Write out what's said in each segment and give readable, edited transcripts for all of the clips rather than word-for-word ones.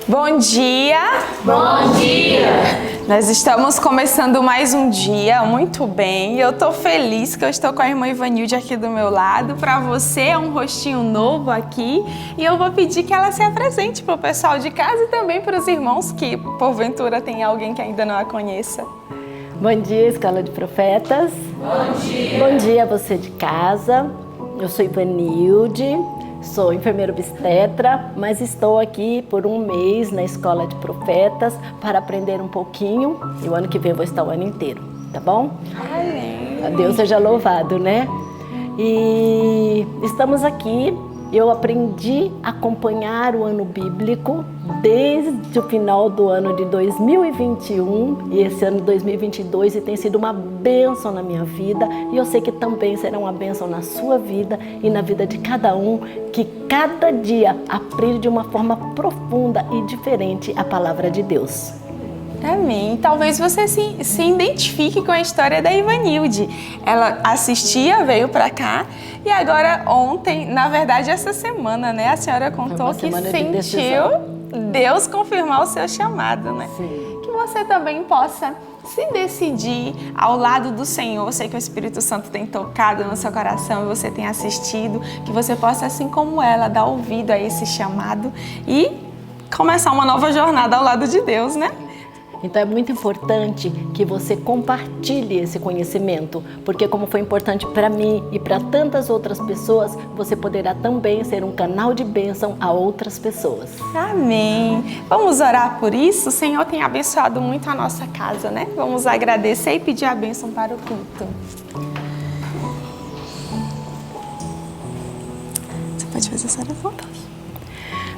Bom dia! Bom dia! Nós estamos começando mais um dia, muito bem. Eu estou feliz que eu estou com a irmã Ivanilde aqui do meu lado. Para você é um rostinho novo aqui e eu vou pedir que ela se apresente para o pessoal de casa e também para os irmãos que porventura tem alguém que ainda não a conheça. Bom dia, Escola de Profetas. Bom dia! Bom dia a você de casa. Eu sou Ivanilde, sou enfermeira obstetra, mas estou aqui por um mês na Escola de Profetas para aprender um pouquinho e o ano que vem eu vou estar o ano inteiro, tá bom? Amém! Deus seja louvado, né? E estamos aqui. Eu aprendi a acompanhar o ano bíblico desde o final do ano de 2021 e esse ano de 2022 e tem sido uma bênção na minha vida e eu sei que também será uma bênção na sua vida e na vida de cada um, que cada dia aprende de uma forma profunda e diferente a palavra de Deus. Amém. Talvez você se identifique com a história da Ivanilde. Ela assistia, veio para cá e agora ontem, na verdade essa semana, né? A senhora contou que sentiu Deus confirmar o seu chamado, né? Sim. Que você também possa se decidir ao lado do Senhor. Eu sei que o Espírito Santo tem tocado no seu coração e você tem assistido, que você possa, assim como ela, dar ouvido a esse chamado e começar uma nova jornada ao lado de Deus, né? Então é muito importante que você compartilhe esse conhecimento, porque como foi importante para mim e para tantas outras pessoas, você poderá também ser um canal de bênção a outras pessoas. Amém. Vamos orar por isso? O Senhor tem abençoado muito a nossa casa, né? Vamos agradecer e pedir a bênção para o culto. Você pode fazer essa oração?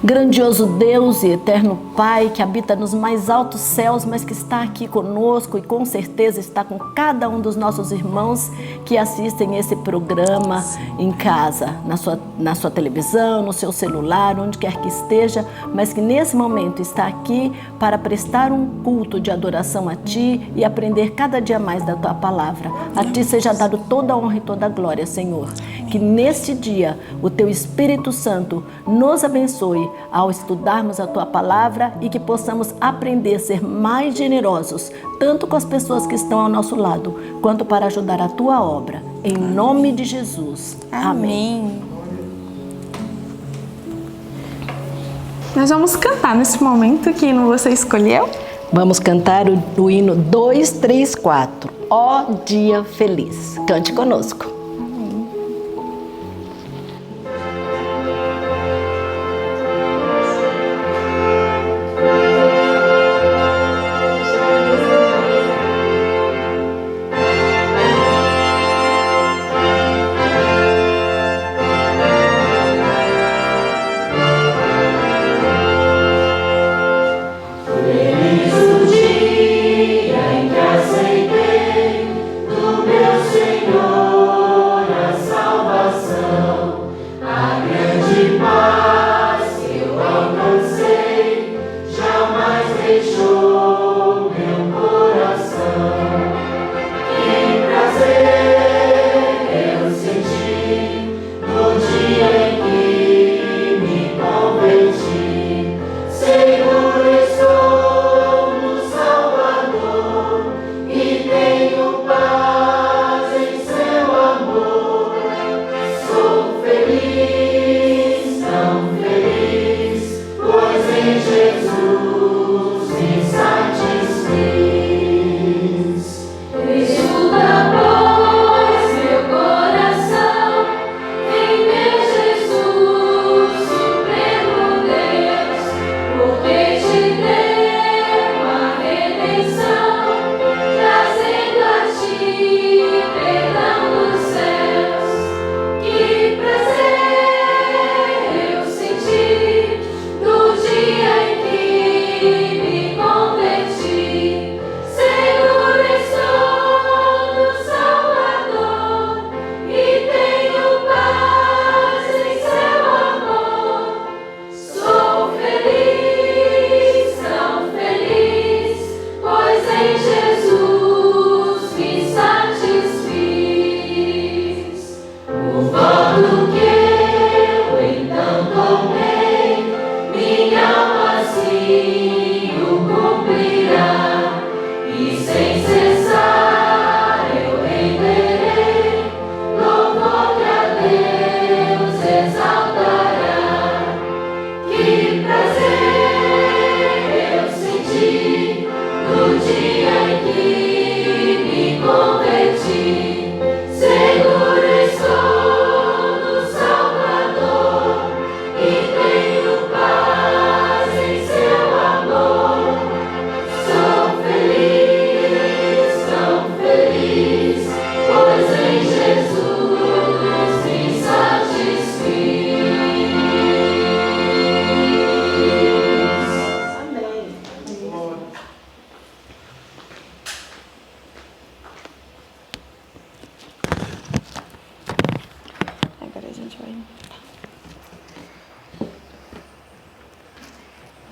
Grandioso Deus e eterno Pai, que habita nos mais altos céus, mas que está aqui conosco e com certeza está com cada um dos nossos irmãos que assistem esse programa em casa, na sua televisão, no seu celular, onde quer que esteja, mas que nesse momento está aqui para prestar um culto de adoração a Ti e aprender cada dia mais da Tua palavra. A Ti seja dado toda a honra e toda a glória, Senhor. Que neste dia o Teu Espírito Santo nos abençoe ao estudarmos a Tua palavra e que possamos aprender a ser mais generosos, tanto com as pessoas que estão ao nosso lado, quanto para ajudar a Tua obra. Em nome de Jesus. Amém. Nós vamos cantar nesse momento que hino você escolheu. Vamos cantar o hino 234. Ó dia feliz. Cante conosco. Jesus me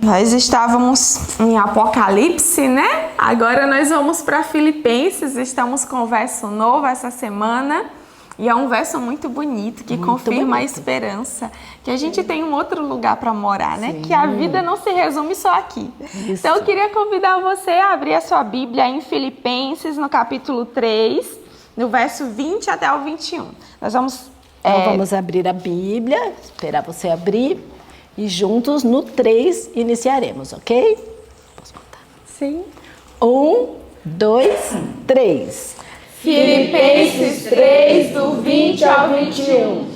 Nós estávamos em Apocalipse, né? Agora nós vamos para Filipenses, estamos com o verso novo essa semana. E é um verso muito bonito, que muito confirma bonito. A esperança, que a gente tem um outro lugar para morar, né? Sim. Que a vida não se resume só aqui. Isso. Então eu queria convidar você a abrir a sua Bíblia em Filipenses, no capítulo 3, no verso 20 até o 21. Nós vamos... vamos abrir a Bíblia, esperar você abrir. E juntos, no 3, iniciaremos, ok? Posso contar? Sim. 1, 2, 3. Filipenses 3, do 20 ao 21.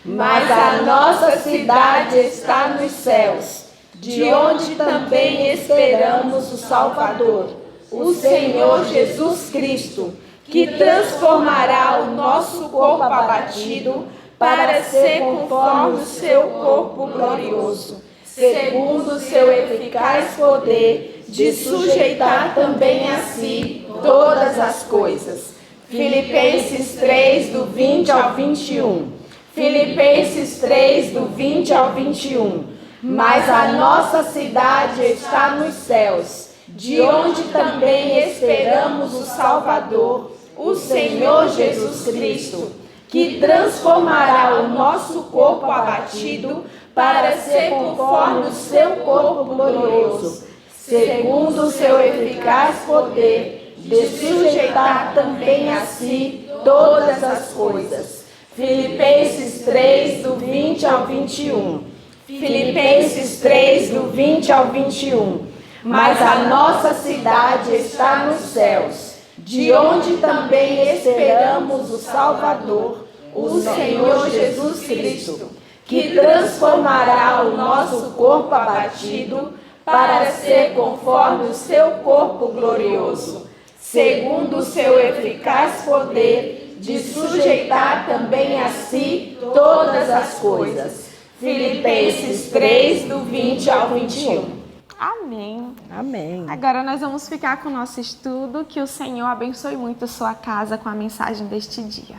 Mas a nossa cidade está nos céus, de onde também esperamos o Salvador, o Senhor Jesus Cristo, que transformará o nosso corpo abatido para ser conforme o seu corpo glorioso, segundo o seu eficaz poder de sujeitar também a si todas as coisas. Filipenses 3, do 20 ao 21. Filipenses 3, do 20 ao 21. Mas a nossa cidade está nos céus, de onde também esperamos o Salvador, o Senhor Jesus Cristo, que transformará o nosso corpo abatido para ser conforme o seu corpo glorioso, segundo o seu eficaz poder de sujeitar também a si todas as coisas. Filipenses 3, do 20 ao 21. Filipenses 3, do 20 ao 21. Mas a nossa cidade está nos céus, de onde também esperamos o Salvador, o Senhor Jesus Cristo, que transformará o nosso corpo abatido para ser conforme o seu corpo glorioso, segundo o seu eficaz poder de sujeitar também a si todas as coisas. Filipenses 3, do 20 ao 21. Amém. Amém. Agora nós vamos ficar com o nosso estudo. Que o Senhor abençoe muito a sua casa com a mensagem deste dia.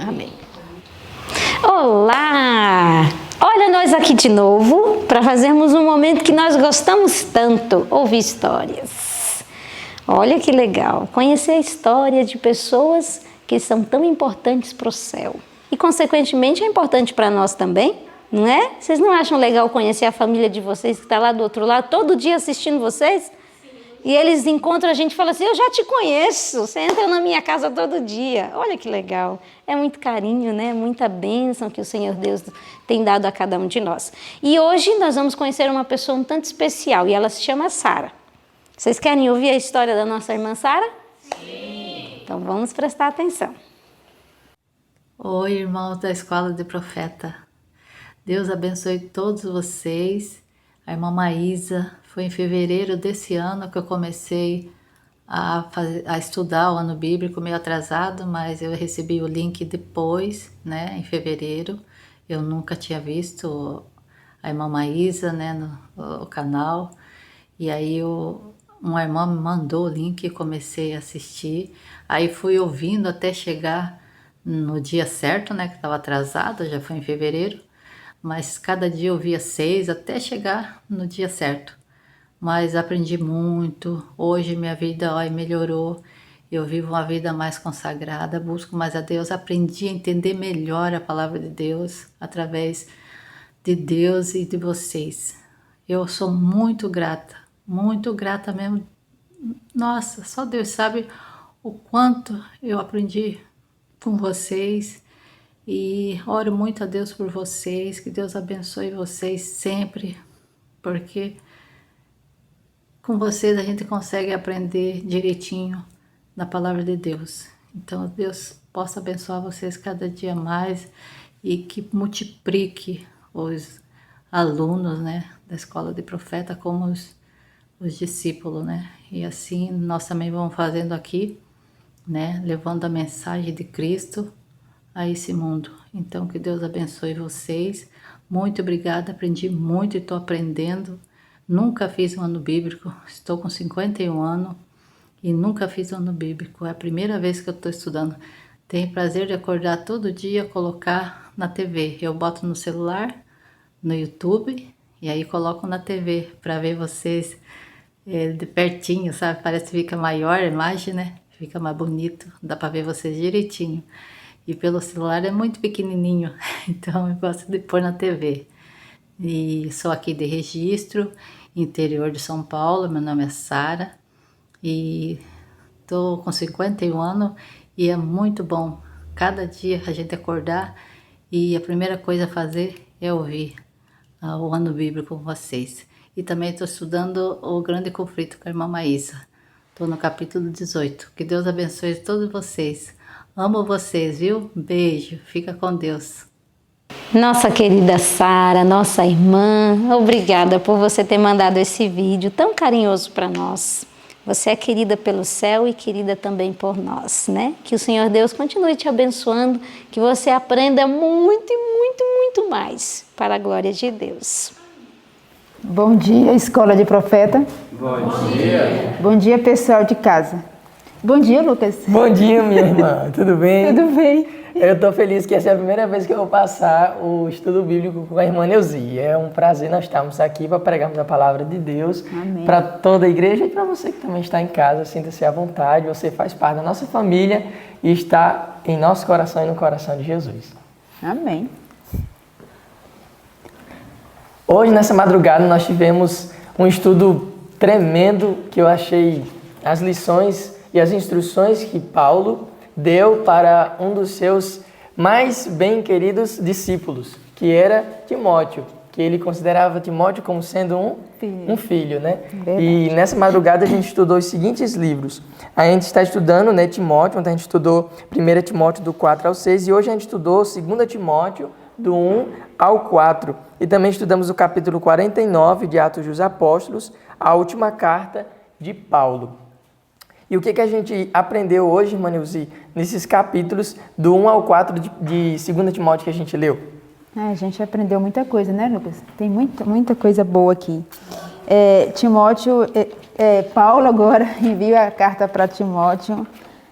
Amém. Olá! Olha nós aqui de novo para fazermos um momento que nós gostamos tanto, ouvir histórias. Olha que legal, conhecer a história de pessoas que são tão importantes para o céu. E consequentemente é importante para nós também, não é? Vocês não acham legal conhecer a família de vocês que está lá do outro lado, todo dia assistindo vocês? E eles encontram a gente e falam assim, eu já te conheço, você entra na minha casa todo dia. Olha que legal, é muito carinho, né? Muita bênção que o Senhor Deus tem dado a cada um de nós. E hoje nós vamos conhecer uma pessoa um tanto especial e ela se chama Sara. Vocês querem ouvir a história da nossa irmã Sara? Sim! Então vamos prestar atenção. Oi, irmãos da Escola de Profeta. Deus abençoe todos vocês. A irmã Maísa, foi em fevereiro desse ano que eu comecei a estudar o ano bíblico, meio atrasado, mas eu recebi o link depois, né, em fevereiro. Eu nunca tinha visto a irmã Maísa, né, no canal. E aí uma irmã me mandou o link e comecei a assistir. Aí fui ouvindo até chegar no dia certo, né, que estava atrasado, já foi em fevereiro. Mas cada dia eu via 6 até chegar no dia certo. Mas aprendi muito. Hoje minha vida melhorou. Eu vivo uma vida mais consagrada, busco mais a Deus. Aprendi a entender melhor a palavra de Deus através de Deus e de vocês. Eu sou muito grata mesmo. Nossa, só Deus sabe o quanto eu aprendi com vocês. E oro muito a Deus por vocês, que Deus abençoe vocês sempre, porque com vocês a gente consegue aprender direitinho na palavra de Deus. Então Deus possa abençoar vocês cada dia mais e que multiplique os alunos, né, da Escola de Profeta como os discípulos, né? E assim nós também vamos fazendo aqui, né, levando a mensagem de Cristo a esse mundo. Então que Deus abençoe vocês. Muito obrigada, aprendi muito e estou aprendendo. Nunca fiz um ano bíblico, estou com 51 anos e nunca fiz um ano bíblico. É a primeira vez que eu estou estudando. Tenho prazer de acordar todo dia, colocar na TV. Eu boto no celular, no YouTube E aí coloco na TV para ver vocês de pertinho, sabe? Parece que fica maior a imagem, né? Fica mais bonito, dá para ver vocês direitinho. E pelo celular é muito pequenininho, então eu gosto de pôr na TV. E sou aqui de Registro, interior de São Paulo, meu nome é Sara. E estou com 51 anos e é muito bom cada dia a gente acordar e a primeira coisa a fazer é ouvir o ano bíblico com vocês. E também estou estudando o Grande Conflito com a irmã Maísa. Estou no capítulo 18. Que Deus abençoe todos vocês. Amo vocês, viu? Beijo. Fica com Deus. Nossa querida Sara, nossa irmã, obrigada por você ter mandado esse vídeo tão carinhoso para nós. Você é querida pelo céu e querida também por nós, né? Que o Senhor Deus continue te abençoando, que você aprenda muito, muito, muito mais para a glória de Deus. Bom dia, Escola de Profeta. Bom dia. Bom dia, pessoal de casa. Bom dia, Lucas. Bom dia, minha irmã. Tudo bem? Tudo bem? Eu estou feliz que essa é a primeira vez que eu vou passar o estudo bíblico com a irmã Neuzi. É um prazer nós estarmos aqui para pregarmos a palavra de Deus para toda a igreja e para você que também está em casa. Sinta-se à vontade, você faz parte da nossa família e está em nosso coração e no coração de Jesus. Amém. Hoje, nessa madrugada, nós tivemos um estudo tremendo que eu achei as lições e as instruções que Paulo deu para um dos seus mais bem queridos discípulos, que era Timóteo, que ele considerava Timóteo como sendo um filho, né? Verdade. E nessa madrugada a gente estudou os seguintes livros. A gente está estudando, né, Timóteo, ontem a gente estudou 1 Timóteo do 4 ao 6 e hoje a gente estudou 2 Timóteo do 1 ao 4. E também estudamos o capítulo 49 de Atos dos Apóstolos, a última carta de Paulo. E o que a gente aprendeu hoje, irmã Neuzi, nesses capítulos do 1 ao 4 de 2 Timóteo que a gente leu? A gente aprendeu muita coisa, né, Lucas? Tem muita coisa boa aqui. Timóteo, Paulo agora envia a carta para Timóteo.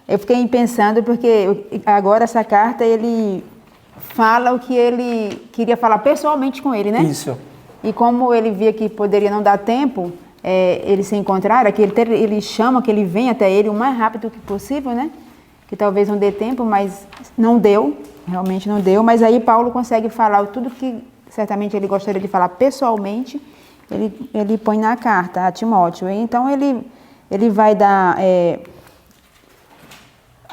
Eu fiquei pensando porque agora essa carta ele fala o que ele queria falar pessoalmente com ele, né? Isso. E como ele via que poderia não dar tempo, eles se encontraram, que ele chama que ele venha até ele o mais rápido que possível, né? Que talvez não dê tempo, mas não deu, realmente não deu. Mas aí Paulo consegue falar tudo que certamente ele gostaria de falar pessoalmente, ele põe na carta a Timóteo. Então ele vai dar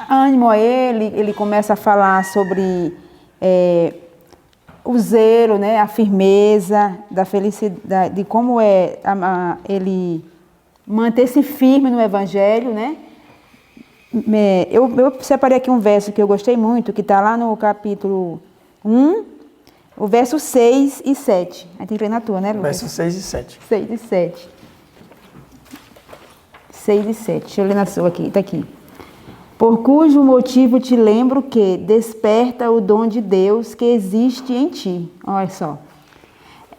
ânimo a ele começa a falar sobre o zelo, né, a firmeza, da felicidade, de como ele manter-se firme no Evangelho, né? Eu separei aqui um verso que eu gostei muito, que está lá no capítulo 1, o verso 6 e 7. Aí tem que ler na tua, né, Lucas? Versos 6 e 7. 6 e 7. 6 e 7. Deixa eu ler na sua aqui, está aqui. Por cujo motivo te lembro que desperta o dom de Deus que existe em ti. Olha só.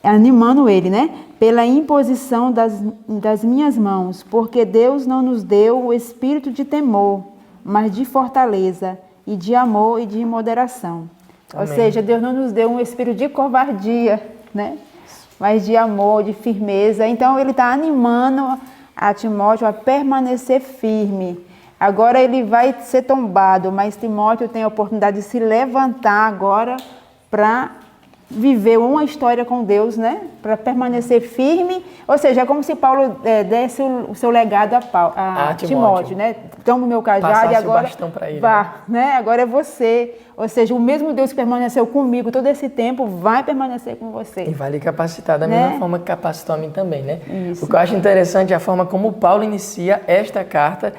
Animando ele, né? Pela imposição das minhas mãos, porque Deus não nos deu o espírito de temor, mas de fortaleza e de amor e de moderação. Amém. Ou seja, Deus não nos deu um espírito de covardia, né? Mas de amor, de firmeza. Então ele está animando a Timóteo a permanecer firme. Agora ele vai ser tombado, mas Timóteo tem a oportunidade de se levantar agora para viver uma história com Deus, né? Para permanecer firme. Ou seja, é como se Paulo desse o seu legado a Timóteo, né? Toma o meu cajado e agora bastão para ele, vá, né? Agora é você. Ou seja, o mesmo Deus que permaneceu comigo todo esse tempo vai permanecer com você. E vai lhe capacitar da mesma forma que capacitou a mim também, né? Isso. O que eu acho interessante é a forma como Paulo inicia esta carta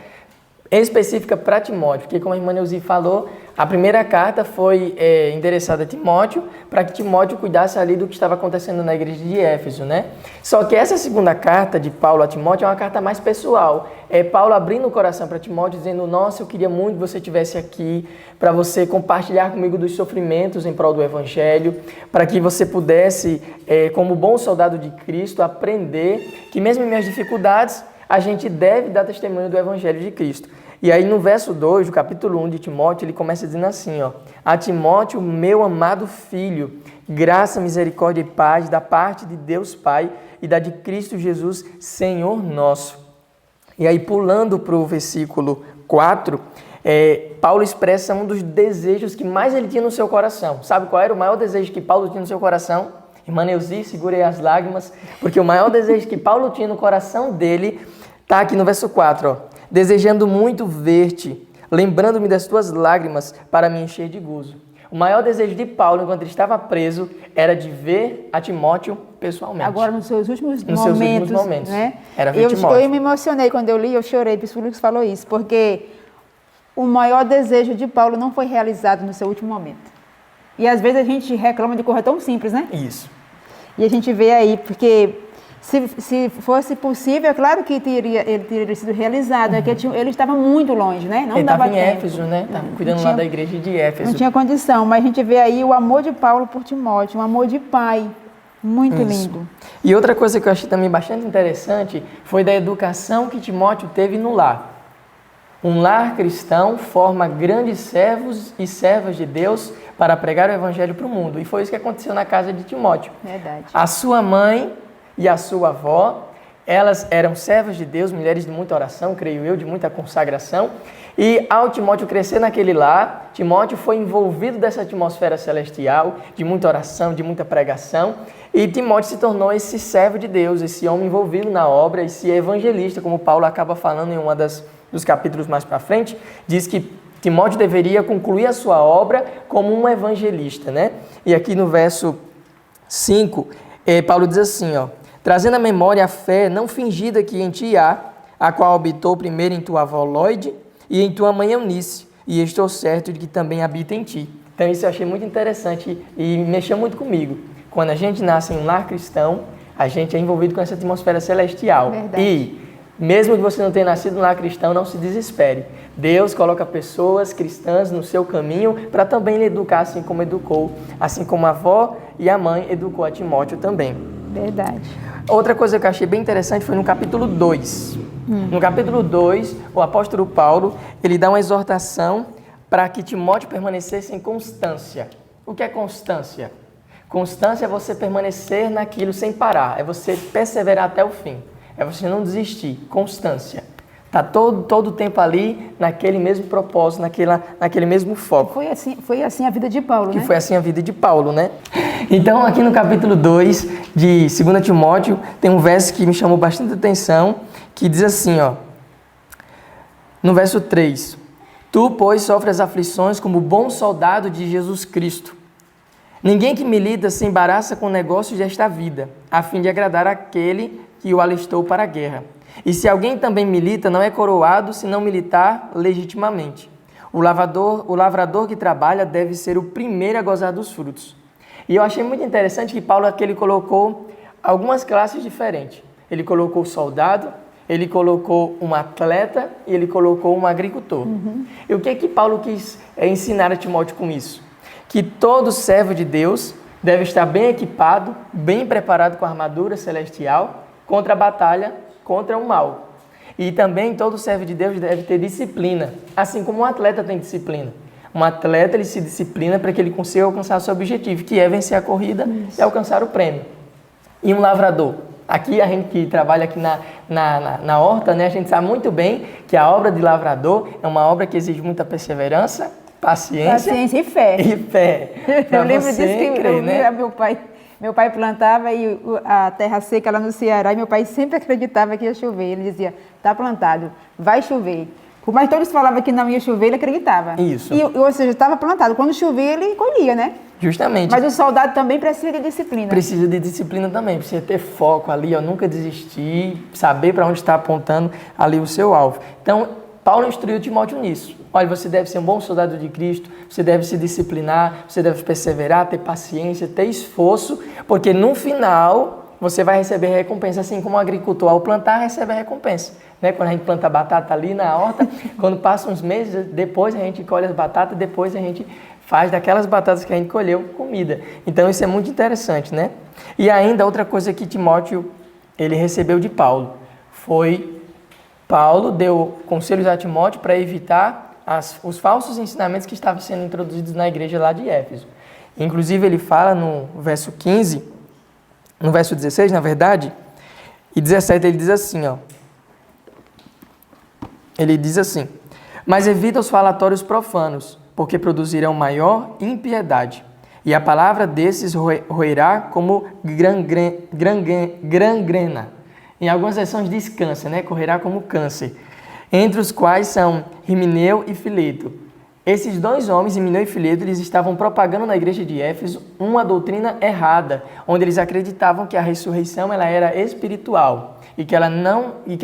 específica para Timóteo, porque como a irmã Neuzi falou, a primeira carta foi endereçada a Timóteo, para que Timóteo cuidasse ali do que estava acontecendo na igreja de Éfeso, né? Só que essa segunda carta de Paulo a Timóteo é uma carta mais pessoal. É Paulo abrindo o coração para Timóteo, dizendo, nossa, eu queria muito que você estivesse aqui, para você compartilhar comigo dos sofrimentos em prol do Evangelho, para que você pudesse, como bom soldado de Cristo, aprender que mesmo em minhas dificuldades, a gente deve dar testemunho do Evangelho de Cristo. E aí no verso 2, do capítulo 1 de Timóteo, ele começa dizendo assim, ó: a Timóteo, meu amado filho, graça, misericórdia e paz da parte de Deus Pai e da de Cristo Jesus, Senhor nosso. E aí pulando para o versículo 4, Paulo expressa um dos desejos que mais ele tinha no seu coração. Sabe qual era o maior desejo que Paulo tinha no seu coração? Irmã Neuzi, segurei as lágrimas, porque o maior desejo que Paulo tinha no coração dele está aqui no verso 4, ó: desejando muito ver-te, lembrando-me das tuas lágrimas para me encher de gozo. O maior desejo de Paulo, enquanto ele estava preso, era de ver a Timóteo pessoalmente. Agora, nos seus últimos momentos, né? era ver Timóteo. Eu me emocionei quando eu li, eu chorei, por isso que o Lucas falou isso, porque o maior desejo de Paulo não foi realizado no seu último momento. E às vezes a gente reclama de coisa tão simples, né? Isso. E a gente vê aí, porque se fosse possível, é claro que ele teria sido realizado, é que ele estava muito longe, né? Não ele dava estava em tempo. Éfeso, né? Estava cuidando lá da igreja de Éfeso. Não tinha condição, mas a gente vê aí o amor de Paulo por Timóteo, um amor de pai, muito lindo. E outra coisa que eu achei também bastante interessante foi da educação que Timóteo teve no lar. Um lar cristão forma grandes servos e servas de Deus para pregar o evangelho para o mundo. E foi isso que aconteceu na casa de Timóteo. Verdade. A sua mãe e a sua avó, elas eram servas de Deus, mulheres de muita oração, creio eu, de muita consagração. E ao Timóteo crescer naquele lar, Timóteo foi envolvido dessa atmosfera celestial, de muita oração, de muita pregação. E Timóteo se tornou esse servo de Deus, esse homem envolvido na obra, esse evangelista, como Paulo acaba falando em dos capítulos mais para frente, diz que Timóteo deveria concluir a sua obra como um evangelista, né? E aqui no verso 5, Paulo diz assim, ó: trazendo à memória a fé não fingida que em ti há, a qual habitou primeiro em tua avó Lóide e em tua mãe Eunice, e estou certo de que também habita em ti. Então isso eu achei muito interessante e mexeu muito comigo. Quando a gente nasce em um lar cristão, a gente é envolvido com essa atmosfera celestial. Verdade. E mesmo que você não tenha nascido no lar cristão, não se desespere. Deus coloca pessoas cristãs no seu caminho para também lhe educar, assim como educou, assim como a avó e a mãe educou a Timóteo também. Verdade. Outra coisa que eu achei bem interessante foi no capítulo 2. No capítulo 2, o apóstolo Paulo, ele dá uma exortação para que Timóteo permanecesse em constância. O que é constância? Constância é você permanecer naquilo sem parar, é você perseverar até o fim. É você não desistir, constância. Está todo o tempo ali, naquele mesmo propósito, naquele mesmo foco. Foi assim a vida de Paulo, né? Que foi assim a vida de Paulo, né? Então, aqui no capítulo 2 de 2 Timóteo, tem um verso que me chamou bastante atenção, que diz assim, ó, no verso 3, tu, pois, sofres aflições como bom soldado de Jesus Cristo. Ninguém que milita se embaraça com negócios desta vida, a fim de agradar aquele que o alistou para a guerra. E se alguém também milita, não é coroado se não militar legitimamente. O lavrador que trabalha deve ser o primeiro a gozar dos frutos. E eu achei muito interessante que Paulo aqui ele colocou algumas classes diferentes. Ele colocou soldado, ele colocou um atleta e ele colocou um agricultor. E o que Paulo quis ensinar a Timóteo com isso? Que todo servo de Deus deve estar bem equipado, bem preparado com a armadura celestial contra a batalha, contra o mal. E também todo servo de Deus deve ter disciplina, assim como um atleta tem disciplina. Um atleta ele se disciplina para que ele consiga alcançar seu objetivo, que é vencer a corrida e alcançar o prêmio. E um lavrador? Aqui a gente que trabalha aqui na horta, né, a gente sabe muito bem que a obra de lavrador é uma obra que exige muita perseverança, paciência e fé. E fé. Eu lembro disso que meu pai plantava e a terra seca lá no Ceará, e meu pai sempre acreditava que ia chover. Ele dizia, está plantado, vai chover. Por mais que todos falavam que não ia chover, ele acreditava. Isso. Ou seja, estava plantado. Quando chovia, ele colhia, né? Justamente. Mas o soldado também precisa de disciplina. Precisa de disciplina também, precisa ter foco ali, ó, nunca desistir, saber para onde está apontando ali o seu alvo. Então, Paulo instruiu Timóteo nisso. Olha, você deve ser um bom soldado de Cristo, você deve se disciplinar, você deve perseverar, ter paciência, ter esforço, porque no final você vai receber recompensa, assim como o agricultor ao plantar recebe a recompensa. Né? Quando a gente planta batata ali na horta, quando passa uns meses, depois a gente colhe as batatas, depois a gente faz daquelas batatas que a gente colheu comida. Então isso é muito interessante, né? E ainda outra coisa que Timóteo ele recebeu de Paulo foi Paulo deu conselhos a Timóteo para evitar os falsos ensinamentos que estavam sendo introduzidos na igreja lá de Éfeso. Inclusive, ele fala no verso 15, no verso 16, na verdade, e 17, ele diz assim, ó. Ele diz assim: mas evita os falatórios profanos, porque produzirão maior impiedade. E a palavra desses roerá como gangrena. Em algumas versões diz câncer, né? Correrá como câncer. Entre os quais são Himeneu e Fileto. Esses dois homens, Himeneu e Fileto, eles estavam propagando na igreja de Éfeso uma doutrina errada, onde eles acreditavam que a ressurreição ela era espiritual e que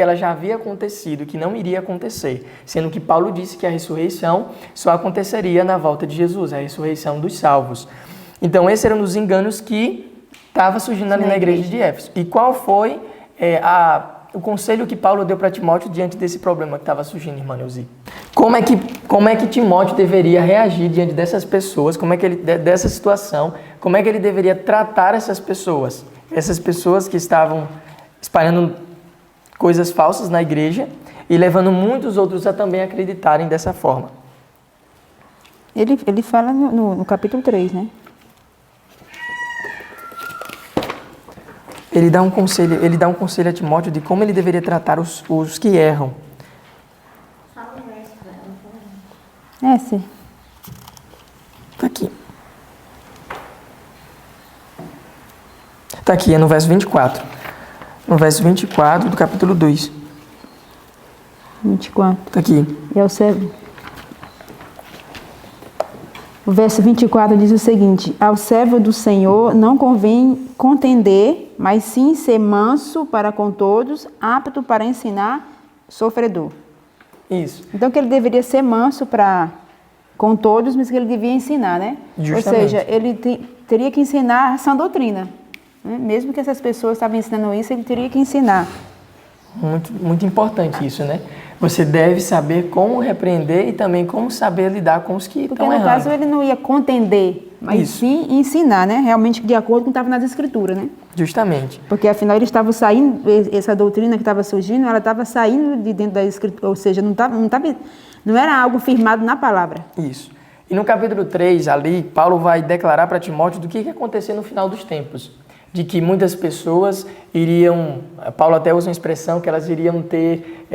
ela já havia acontecido, que não iria acontecer, sendo que Paulo disse que a ressurreição só aconteceria na volta de Jesus, a ressurreição dos salvos. Então, esse era um dos enganos que estava surgindo ali na igreja de Éfeso. E qual foi o conselho que Paulo deu para Timóteo diante desse problema que estava surgindo, irmã Neuzi? Como é que Timóteo deveria reagir diante dessas pessoas, dessa situação, como é que ele deveria tratar essas pessoas que estavam espalhando coisas falsas na igreja e levando muitos outros a também acreditarem dessa forma? Ele fala no capítulo 3, né? Ele dá um conselho a Timóteo de como ele deveria tratar os que erram. Sim. Está aqui. Está aqui, é no verso 24. No verso 24 do capítulo 2. 24. Está aqui. E ao servo. O verso 24 diz o seguinte: ao servo do Senhor não convém contender, mas sim ser manso para com todos, apto para ensinar, sofredor. Isso. Então que ele deveria ser manso com todos, mas que ele devia ensinar, né? Justamente. Ou seja, ele teria que ensinar essa doutrina. Né? Mesmo que essas pessoas estavam ensinando isso, ele teria que ensinar. Muito, muito importante isso, né? Você deve saber como repreender e também como saber lidar com os que estão errando. Porque no caso ele não ia contender, mas sim ensinar, né? Realmente de acordo com o que estava nas escrituras, né? Justamente. Porque afinal eles estavam saindo, essa doutrina que estava surgindo, ela estava saindo de dentro da escritura, ou seja, não era algo firmado na palavra. Isso. E no capítulo 3, ali, Paulo vai declarar para Timóteo do que ia acontecer no final dos tempos. De que muitas pessoas Paulo até usa uma expressão que elas iriam ter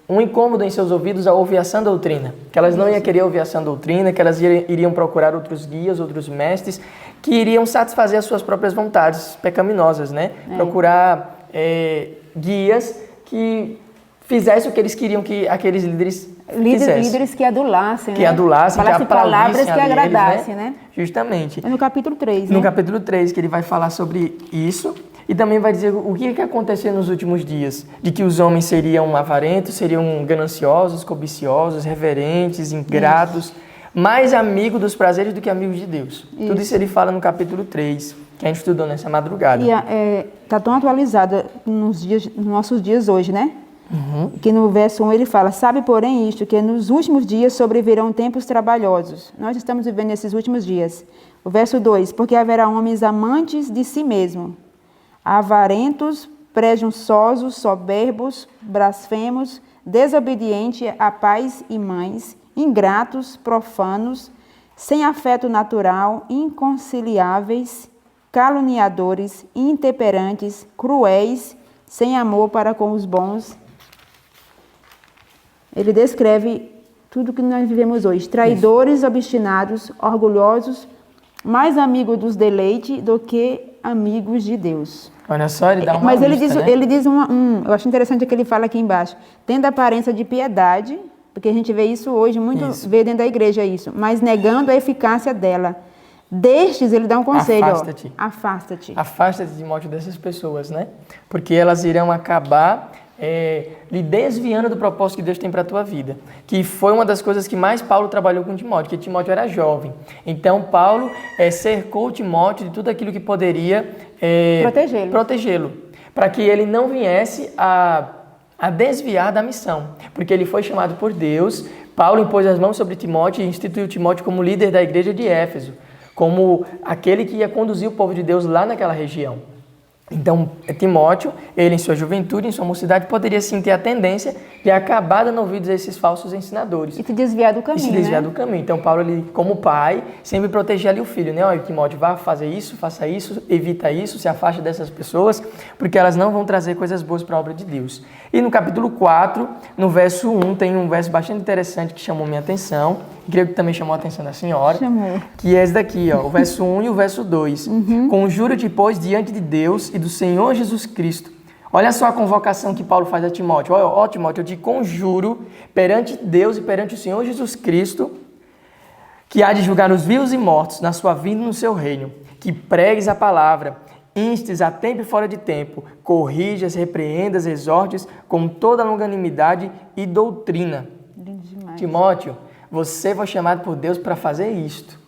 um incômodo em seus ouvidos ao ouvir a sã doutrina. Que elas não iam querer ouvir a sã doutrina, que elas iriam procurar outros guias, outros mestres, que iriam satisfazer as suas próprias vontades pecaminosas, né? Procurar guias que fizessem o que eles queriam que aqueles líderes fizessem. Líderes que adulassem, que adulassem, que aplaudissem palavras que agradassem, eles, né? Justamente. É no capítulo 3, né? No capítulo 3, que ele vai falar sobre isso e também vai dizer o que aconteceu nos últimos dias. De que os homens seriam avarentos, seriam gananciosos, cobiciosos, reverentes, ingratos, mais amigos dos prazeres do que amigos de Deus. Isso. Tudo isso ele fala no capítulo 3, que a gente estudou nessa madrugada. E está tão atualizada nos nossos dias hoje, né? Uhum. Que no verso 1 ele fala: sabe, porém, isto, que nos últimos dias sobrevirão tempos trabalhosos. Nós estamos vivendo esses últimos dias. O verso 2: porque haverá homens amantes de si mesmo, avarentos, presunçosos, soberbos, blasfemos, desobedientes a pais e mães, ingratos, profanos, sem afeto natural, inconciliáveis, caluniadores, intemperantes, cruéis, sem amor para com os bons. Ele descreve tudo que nós vivemos hoje. Traidores, obstinados, orgulhosos, mais amigos dos deleites do que amigos de Deus. Olha só, ele dá uma Mas lista, ele diz eu acho interessante o que ele fala aqui embaixo. Tendo aparência de piedade, porque a gente vê isso hoje, vê dentro da igreja isso, mas negando a eficácia dela. Destes, ele dá um conselho. Afasta-te. Afasta-te. Afasta-te, Timóteo, dessas pessoas, né? Porque elas irão acabar lhe desviando do propósito que Deus tem para a tua vida. Que foi uma das coisas que mais Paulo trabalhou com Timóteo, que Timóteo era jovem. Então, Paulo cercou Timóteo de tudo aquilo que poderia protegê-lo, para que ele não viesse a desviar da missão. Porque ele foi chamado por Deus, Paulo impôs as mãos sobre Timóteo e instituiu Timóteo como líder da igreja de Éfeso, como aquele que ia conduzir o povo de Deus lá naquela região. Então, Timóteo, ele em sua juventude, em sua mocidade, poderia sim ter a tendência de acabar dando ouvidos a esses falsos ensinadores. E se desviar do caminho, E se desviar do caminho. Então, Paulo, ele, como pai, sempre protegia ali o filho, né? Olha, Timóteo, vá fazer isso, faça isso, evita isso, se afaste dessas pessoas, porque elas não vão trazer coisas boas para a obra de Deus. E no capítulo 4, no verso 1, tem um verso bastante interessante que chamou minha atenção, e creio que também chamou a atenção da senhora, que é esse daqui, ó, o verso 1 e o verso 2. Conjuro-te, pois, diante de Deus e do Senhor Jesus Cristo. Olha só a convocação que Paulo faz a Timóteo. Ó, Timóteo, eu te conjuro perante Deus e perante o Senhor Jesus Cristo, que há de julgar os vivos e mortos na sua vinda e no seu reino, que pregues a palavra, instes a tempo e fora de tempo, corrijas, repreendas, exortes com toda longanimidade e doutrina. Timóteo, você foi chamado por Deus para fazer isto.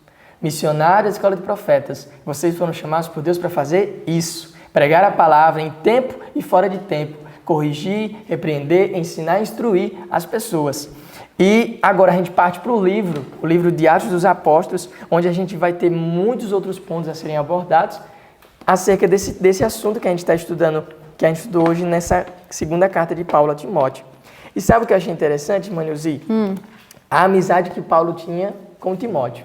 Missionário da Escola de Profetas, vocês foram chamados por Deus para fazer isso. Pregar a palavra em tempo e fora de tempo. Corrigir, repreender, ensinar e instruir as pessoas. E agora a gente parte para o livro de Atos dos Apóstolos, onde a gente vai ter muitos outros pontos a serem abordados acerca desse assunto que a gente está estudando, que a gente estudou hoje nessa segunda carta de Paulo a Timóteo. E sabe o que eu achei interessante, Manilzi? A amizade que Paulo tinha com Timóteo.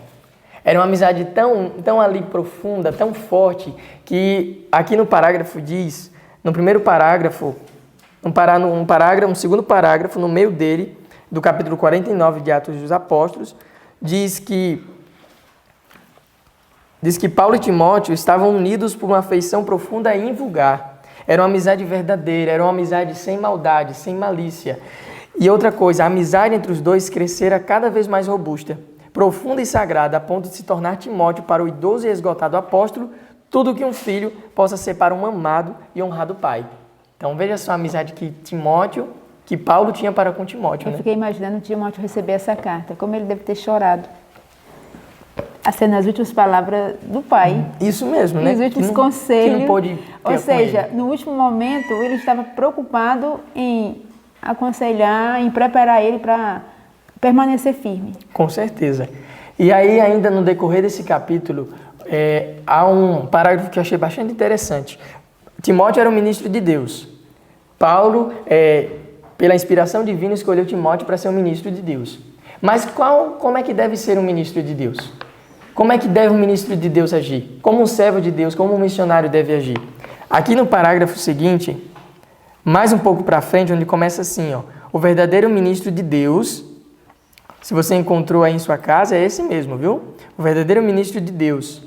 Era uma amizade tão ali profunda, tão forte, que aqui no parágrafo diz, no primeiro parágrafo, um segundo parágrafo, no meio dele, do capítulo 49 de Atos dos Apóstolos, diz que Paulo e Timóteo estavam unidos por uma afeição profunda e invulgar. Era uma amizade verdadeira, era uma amizade sem maldade, sem malícia. E outra coisa, a amizade entre os dois crescera cada vez mais robusta, profunda e sagrada, a ponto de se tornar Timóteo para o idoso e esgotado apóstolo, tudo que um filho possa ser para um amado e honrado pai. Então veja só a amizade que Paulo tinha para com Timóteo. Eu fiquei imaginando Timóteo receber essa carta, como ele deve ter chorado. Sendo as últimas palavras do pai. Isso mesmo, né? Os últimos conselhos. Que não pôde ter. Ou seja, no último momento, ele estava preocupado em aconselhar, em preparar ele para permanecer firme. Com certeza. E aí, ainda no decorrer desse capítulo, há um parágrafo que eu achei bastante interessante. Timóteo era um ministro de Deus. Paulo, pela inspiração divina, escolheu Timóteo para ser um ministro de Deus. Mas como é que deve ser um ministro de Deus? Como é que deve um ministro de Deus agir? Como um servo de Deus, como um missionário deve agir? Aqui no parágrafo seguinte, mais um pouco para frente, onde começa assim, ó, o verdadeiro ministro de Deus, se você encontrou aí em sua casa, é esse mesmo, viu? O verdadeiro ministro de Deus.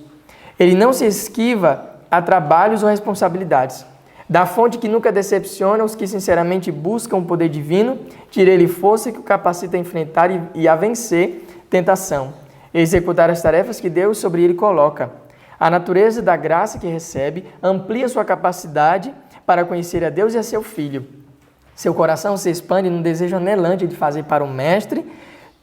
Ele não se esquiva a trabalhos ou responsabilidades. Da fonte que nunca decepciona os que sinceramente buscam o poder divino, tire-lhe força que o capacita a enfrentar e a vencer tentação. Executar as tarefas que Deus sobre ele coloca. A natureza da graça que recebe amplia sua capacidade para conhecer a Deus e a seu Filho. Seu coração se expande num desejo anelante de fazer para o Mestre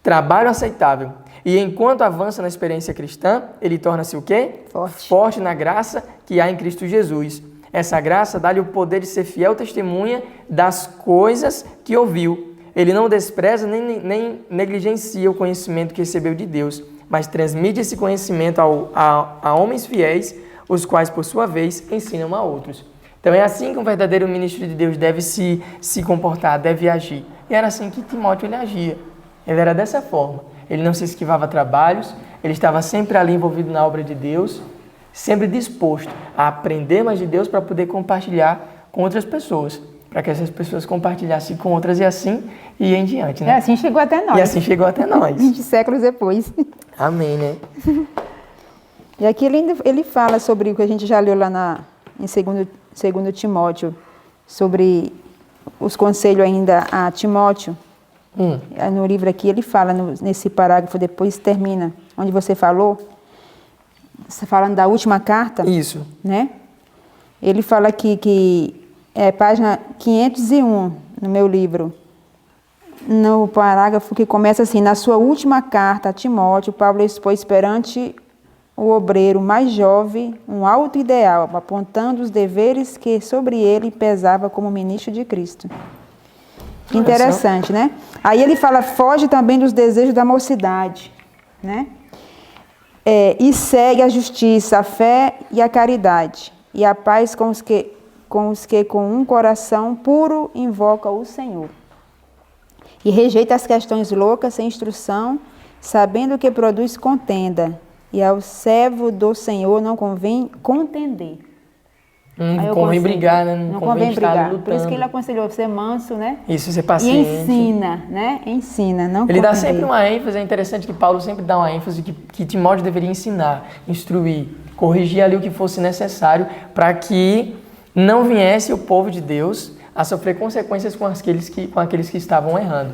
trabalho aceitável. E enquanto avança na experiência cristã, ele torna-se o quê? Forte na graça que há em Cristo Jesus. Essa graça dá-lhe o poder de ser fiel testemunha das coisas que ouviu. Ele não despreza nem negligencia o conhecimento que recebeu de Deus, mas transmite esse conhecimento a homens fiéis, os quais, por sua vez, ensinam a outros. Então é assim que um verdadeiro ministro de Deus deve se comportar, deve agir. E era assim que Timóteo ele agia. Ele era dessa forma. Ele não se esquivava a trabalhos, ele estava sempre ali envolvido na obra de Deus, sempre disposto a aprender mais de Deus para poder compartilhar com outras pessoas, para que essas pessoas compartilhassem com outras e assim e em diante, né? E assim chegou até nós. E assim chegou até nós. 20 séculos depois. Amém, né? E aqui ele fala sobre o que a gente já leu lá em 2 Timóteo, sobre os conselhos ainda a Timóteo. No livro aqui ele fala, nesse parágrafo, depois termina, onde você falou, falando da última carta. Isso. Né? Ele fala aqui que é página 501 no meu livro, no parágrafo que começa assim: na sua última carta a Timóteo, Paulo expôs perante o obreiro mais jovem um alto ideal, apontando os deveres que sobre ele pesava como ministro de Cristo. Que interessante, né? Aí ele fala, foge também dos desejos da mocidade, né? E segue a justiça, a fé e a caridade, e a paz com os que com os que com um coração puro invocam o Senhor. E rejeita as questões loucas sem instrução, sabendo que produz contenda. E ao servo do Senhor não convém contender. Não convém brigar, né? Não convém brigar. Lutando. Por isso que ele aconselhou ser manso, né? Isso, ser paciente. E ensina, né? Ensina, não Ele dá contender. sempre uma ênfase, é interessante que Paulo sempre dá uma ênfase que Timóteo deveria ensinar, instruir, corrigir ali o que fosse necessário para que não viesse o povo de Deus a sofrer consequências com aqueles que estavam errando.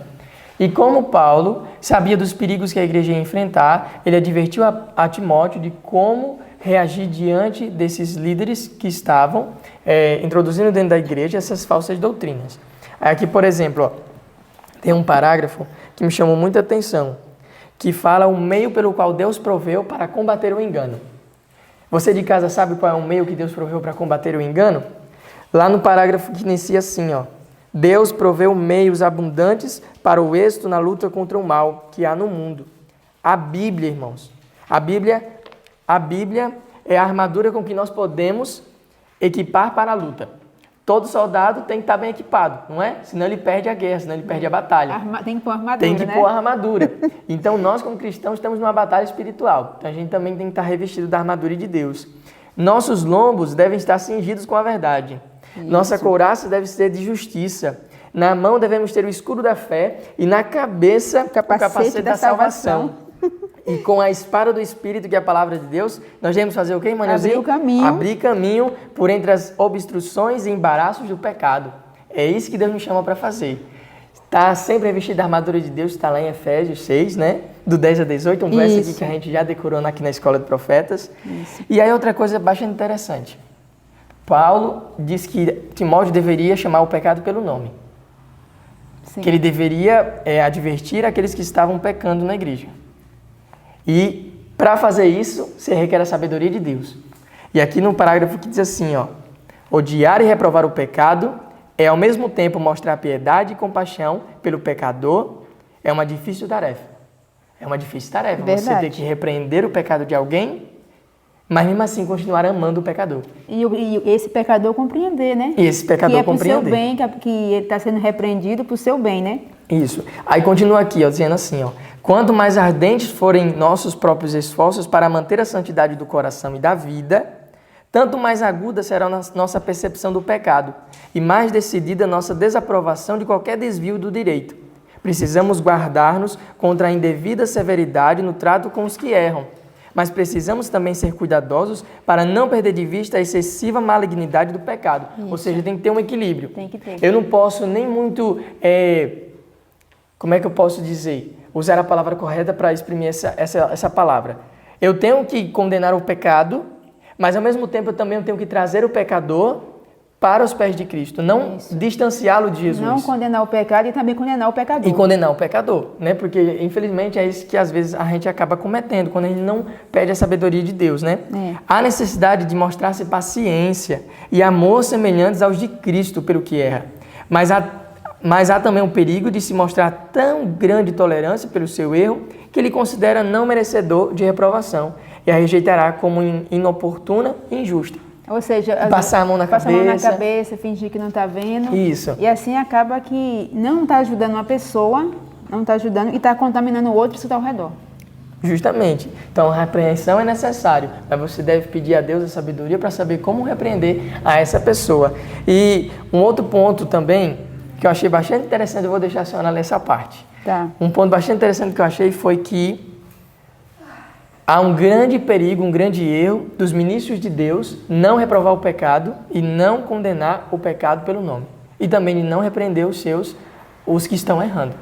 E como Paulo sabia dos perigos que a igreja ia enfrentar, ele advertiu a Timóteo de como reagir diante desses líderes que estavam introduzindo dentro da igreja essas falsas doutrinas. Aqui, por exemplo, ó, tem um parágrafo que me chamou muita atenção, que fala o meio pelo qual Deus proveu para combater o engano. Você de casa sabe qual é o meio que Deus proveu para combater o engano? Lá no parágrafo que inicia assim, ó. Deus proveu meios abundantes para o êxito na luta contra o mal que há no mundo. A Bíblia, irmãos. A Bíblia é a armadura com que nós podemos equipar para a luta. Todo soldado tem que estar bem equipado, não é? Senão ele perde a guerra, senão ele perde a batalha. Tem que pôr armadura, Tem que né? pôr a armadura. Então, nós como cristãos estamos numa batalha espiritual. Então, a gente também tem que estar revestido da armadura de Deus. Nossos lombos devem estar cingidos com a verdade. Isso. Nossa couraça deve ser de justiça. Na mão devemos ter o escudo da fé e na cabeça o capacete da salvação. E com a espada do Espírito, que é a palavra de Deus, nós devemos fazer o quê, irmã Neuzinha? Abrir o caminho. Abrir caminho por entre as obstruções e embaraços do pecado. É isso que Deus nos chama para fazer. Está sempre revestido da armadura de Deus, está lá em Efésios 6, né? Do 10 a 18, um verso aqui que a gente já decorou aqui na Escola de Profetas. Isso. E aí outra coisa bastante interessante. Paulo diz que Timóteo deveria chamar o pecado pelo nome. Sim. Que ele deveria advertir aqueles que estavam pecando na igreja. E para fazer isso, você requer a sabedoria de Deus. E aqui no parágrafo que diz assim, ó, odiar e reprovar o pecado é ao mesmo tempo mostrar piedade e compaixão pelo pecador, é uma difícil tarefa. É uma difícil tarefa. Verdade. Você ter que repreender o pecado de alguém, mas mesmo assim continuar amando o pecador. E esse pecador compreender, né? E esse pecador compreender. Que é pro seu bem, que ele está sendo repreendido pro seu bem, né? Isso. Aí continua aqui, ó, dizendo assim, ó. Quanto mais ardentes forem nossos próprios esforços para manter a santidade do coração e da vida, tanto mais aguda será a nossa percepção do pecado e mais decidida a nossa desaprovação de qualquer desvio do direito. Precisamos guardar-nos contra a indevida severidade no trato com os que erram, mas precisamos também ser cuidadosos para não perder de vista a excessiva malignidade do pecado. Isso. Ou seja, tem que ter um equilíbrio. Tem que ter. Eu não posso nem muito, como é que eu posso dizer? Usar a palavra correta para exprimir essa palavra. Eu tenho que condenar o pecado, mas ao mesmo tempo eu também tenho que trazer o pecador para os pés de Cristo, não distanciá-lo de Jesus. Não condenar o pecado e também condenar o pecador. E condenar o pecador, né? Porque infelizmente é isso que às vezes a gente acaba cometendo, quando a gente não pede a sabedoria de Deus, né? Há necessidade de mostrar-se paciência e amor semelhantes aos de Cristo pelo que erra. Mas há também um perigo de se mostrar tão grande tolerância pelo seu erro que ele considera não merecedor de reprovação e a rejeitará como inoportuna e injusta. Ou seja, passar a mão na cabeça, fingir que não está vendo. Isso. E assim acaba que não está ajudando uma pessoa, não está ajudando e está contaminando o outro que está ao redor. Justamente. Então, a repreensão é necessário, mas você deve pedir a Deus a sabedoria para saber como repreender a essa pessoa. E um outro ponto também, que eu achei bastante interessante, eu vou deixar a senhora ler essa parte. Tá. Um ponto bastante interessante que eu achei foi que há um grande perigo, um grande erro dos ministros de Deus não reprovar o pecado e não condenar o pecado pelo nome. E também de não repreender os que estão errando.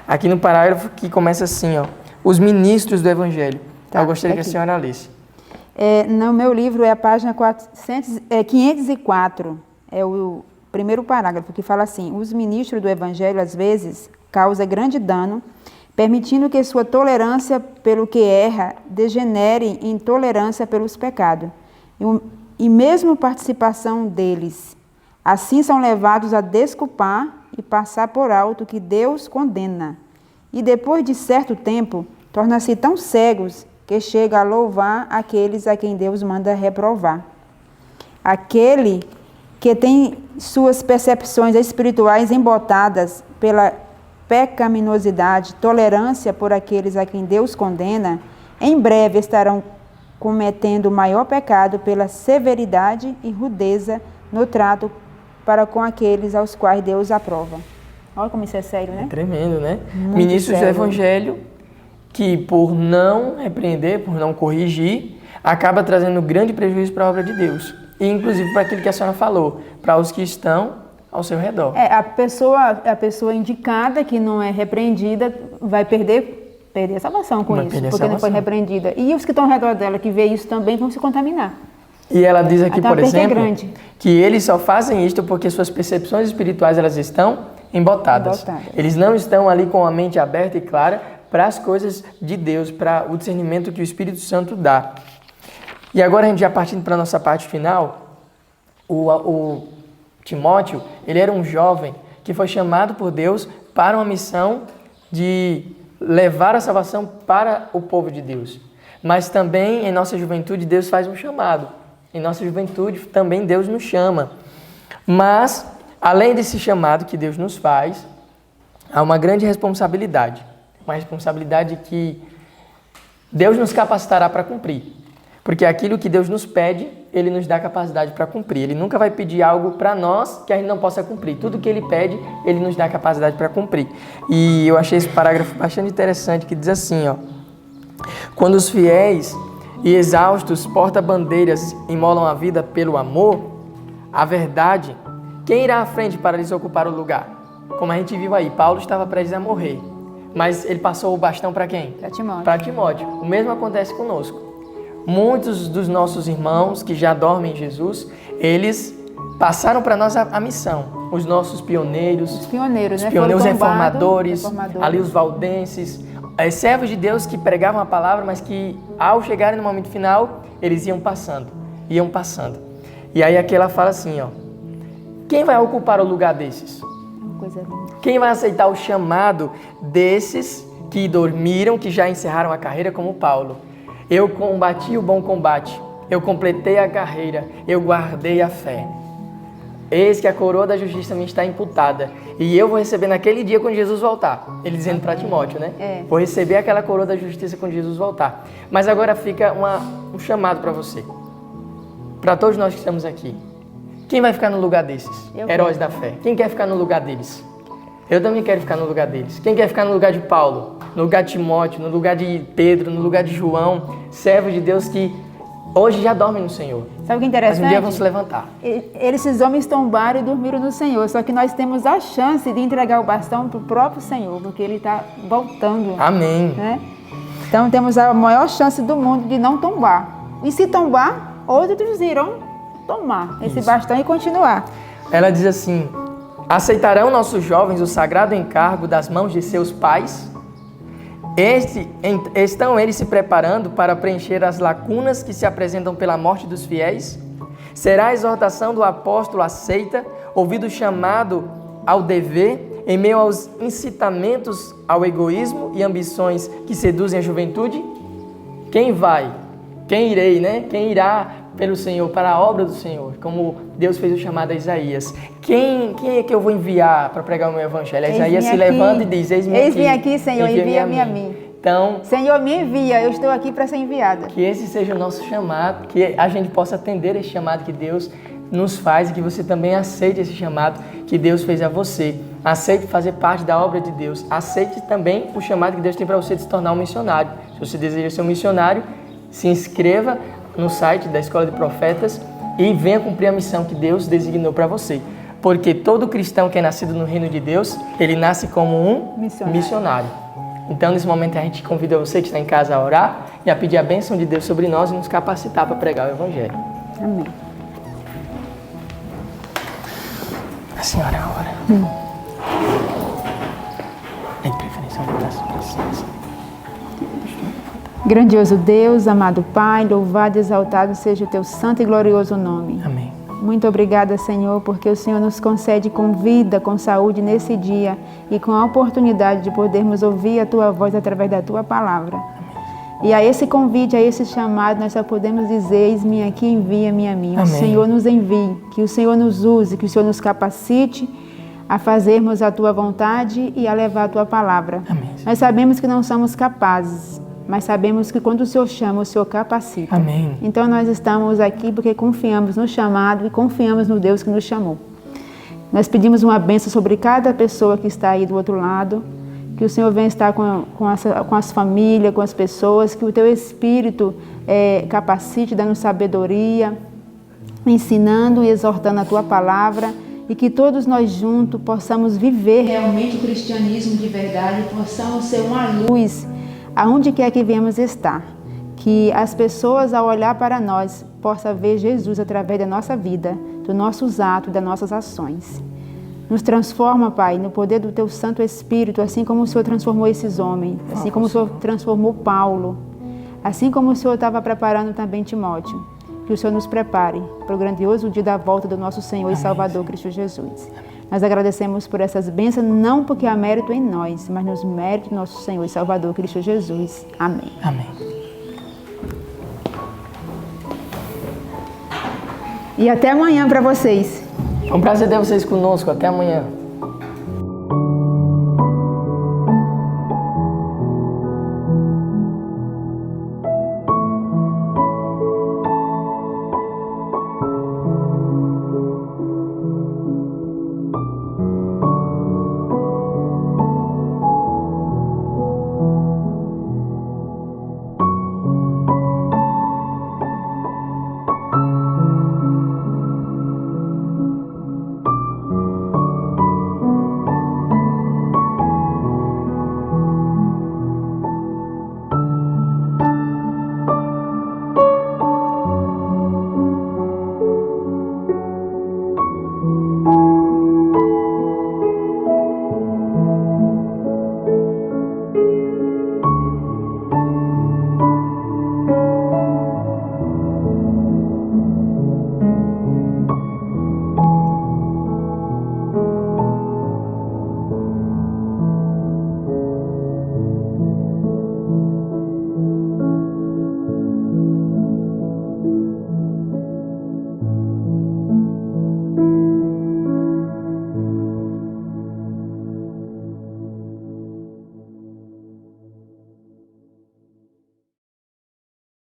Aqui no parágrafo que começa assim, ó, os ministros do Evangelho. Tá, eu gostaria que a senhora lesse. No meu livro é a página 504, é o primeiro parágrafo, que fala assim: os ministros do Evangelho às vezes causam grande dano, permitindo que sua tolerância pelo que erra degenere em intolerância pelos pecados, e mesmo participação deles. Assim são levados a desculpar e passar por alto que Deus condena. E depois de certo tempo, tornam-se tão cegos que chega a louvar aqueles a quem Deus manda reprovar. Aquele que tem suas percepções espirituais embotadas pela pecaminosidade, tolerância por aqueles a quem Deus condena, em breve estarão cometendo o maior pecado pela severidade e rudeza no trato para com aqueles aos quais Deus aprova. Olha como isso é sério, né? É tremendo, né? Muito Ministros do sério. Evangelho que, por não repreender, por não corrigir, acaba trazendo grande prejuízo para a obra de Deus. E, inclusive, para aquilo que a senhora falou, para os que estão ao seu redor. A pessoa indicada que não é repreendida vai perder a salvação com Vai isso, perder a porque não foi salvação. repreendida. E os que estão ao redor dela, que vê isso também, vão se contaminar. E ela diz aqui, Então, a por perda é exemplo, grande. que eles só fazem isto porque suas percepções espirituais elas estão embotadas. Eles não estão ali com a mente aberta e clara para as coisas de Deus, para o discernimento que o Espírito Santo dá. E agora a gente já partindo para a nossa parte final, o Timóteo, ele era um jovem que foi chamado por Deus para uma missão de levar a salvação para o povo de Deus. Mas também em nossa juventude Deus faz um chamado. Em nossa juventude também Deus nos chama. Mas, além desse chamado que Deus nos faz, há uma grande responsabilidade. Uma responsabilidade que Deus nos capacitará para cumprir. Porque aquilo que Deus nos pede, Ele nos dá capacidade para cumprir. Ele nunca vai pedir algo para nós que a gente não possa cumprir. Tudo que Ele pede, Ele nos dá capacidade para cumprir. E eu achei esse parágrafo bastante interessante, que diz assim, ó: quando os fiéis e exaustos porta-bandeiras imolam a vida pelo amor, a verdade, quem irá à frente para lhes ocupar o lugar? Como a gente viu aí, Paulo estava prestes a morrer, mas ele passou o bastão para quem? Para Timóteo. Para Timóteo. O mesmo acontece conosco. Muitos dos nossos irmãos que já dormem em Jesus, eles passaram para nós a missão. Os nossos pioneiros, Os pioneiros, né? pioneiros Foram tombados, reformadores, reformadores. ali os valdenses, servos de Deus que pregavam a palavra, mas que ao chegarem no momento final, eles iam passando. E aí aqui ela fala assim, ó: quem vai ocupar o lugar desses? Uma coisa linda. Quem vai aceitar o chamado desses que dormiram, que já encerraram a carreira, como Paulo? Eu combati o bom combate, eu completei a carreira, eu guardei a fé. Eis que a coroa da justiça me está imputada, e eu vou receber naquele dia quando Jesus voltar. Ele dizendo para Timóteo, né? Vou receber aquela coroa da justiça quando Jesus voltar. Mas agora fica um chamado para você, para todos nós que estamos aqui. Quem vai ficar no lugar desses heróis da fé? Quem quer ficar no lugar deles? Eu também quero ficar no lugar deles. Quem quer ficar no lugar de Paulo, no lugar de Timóteo, no lugar de Pedro, no lugar de João, servos de Deus que hoje já dormem no Senhor. Sabe o que é Mas interessante? um dia vão se levantar. Esses homens tombaram e dormiram no Senhor, só que nós temos a chance de entregar o bastão para o próprio Senhor, porque Ele está voltando. Amém. Né? Então temos a maior chance do mundo de não tombar. E se tombar, outros irão tomar esse bastão e continuar. Ela diz assim: aceitarão nossos jovens o sagrado encargo das mãos de seus pais? Estão eles se preparando para preencher as lacunas que se apresentam pela morte dos fiéis? Será a exortação do apóstolo aceita, ouvido o chamado ao dever, em meio aos incitamentos ao egoísmo e ambições que seduzem a juventude? Quem vai? Quem irei, né? Quem irá pelo Senhor, para a obra do Senhor, como Deus fez o chamado a Isaías? Quem é que eu vou enviar para pregar o meu evangelho? Isaías se levanta e diz: Eis-me aqui, Senhor, envia-me a mim. Então, Senhor, me envia, eu estou aqui para ser enviada. que esse seja o nosso chamado, que a gente possa atender esse chamado que Deus nos faz e que você também aceite esse chamado que Deus fez a você. Aceite fazer parte da obra de Deus. Aceite também o chamado que Deus tem para você de se tornar um missionário. Se você deseja ser um missionário, se inscreva no site da Escola de Profetas e venha cumprir a missão que Deus designou para você. Porque todo cristão que é nascido no reino de Deus, ele nasce como um missionário. Então, nesse momento, a gente convida você que está em casa a orar e a pedir a bênção de Deus sobre nós e nos capacitar para pregar o Evangelho. Amém. A senhora ora. Em preferência, Grandioso Deus, amado Pai, louvado e exaltado seja o teu santo e glorioso nome. Amém. Muito obrigada, Senhor, porque o Senhor nos concede com vida, com saúde nesse dia e com a oportunidade de podermos ouvir a Tua voz através da Tua palavra. E a esse convite, a esse chamado, nós só podemos dizer: eis-me aqui, envia-me a mim. Amém. O Senhor nos envie, que o Senhor nos use, que o Senhor nos capacite a fazermos a Tua vontade e a levar a Tua palavra. Amém. Nós sabemos que não somos capazes, mas sabemos que quando o Senhor chama, o Senhor capacita. Amém. Então nós estamos aqui porque confiamos no chamado e confiamos no Deus que nos chamou. Nós pedimos uma bênção sobre cada pessoa que está aí do outro lado, que o Senhor venha estar com as famílias, com as pessoas, que o Teu Espírito capacite, dando sabedoria, ensinando e exortando a Tua palavra, e que todos nós juntos possamos viver realmente o cristianismo de verdade, possamos ser uma luz aonde quer que venhamos estar. Que as pessoas, ao olhar para nós, possam ver Jesus através da nossa vida, dos nossos atos, das nossas ações. Nos transforma, Pai, no poder do Teu Santo Espírito, assim como o Senhor transformou esses homens, assim como o Senhor transformou Paulo, assim como o Senhor estava preparando também Timóteo. Que o Senhor nos prepare para o grandioso dia da volta do nosso Senhor e Salvador Cristo Jesus. Nós agradecemos por essas bênçãos, não porque há mérito em nós, mas nos méritos do nosso Senhor e Salvador Cristo Jesus. Amém. Amém. E até amanhã para vocês. É um prazer ter vocês conosco. Até amanhã.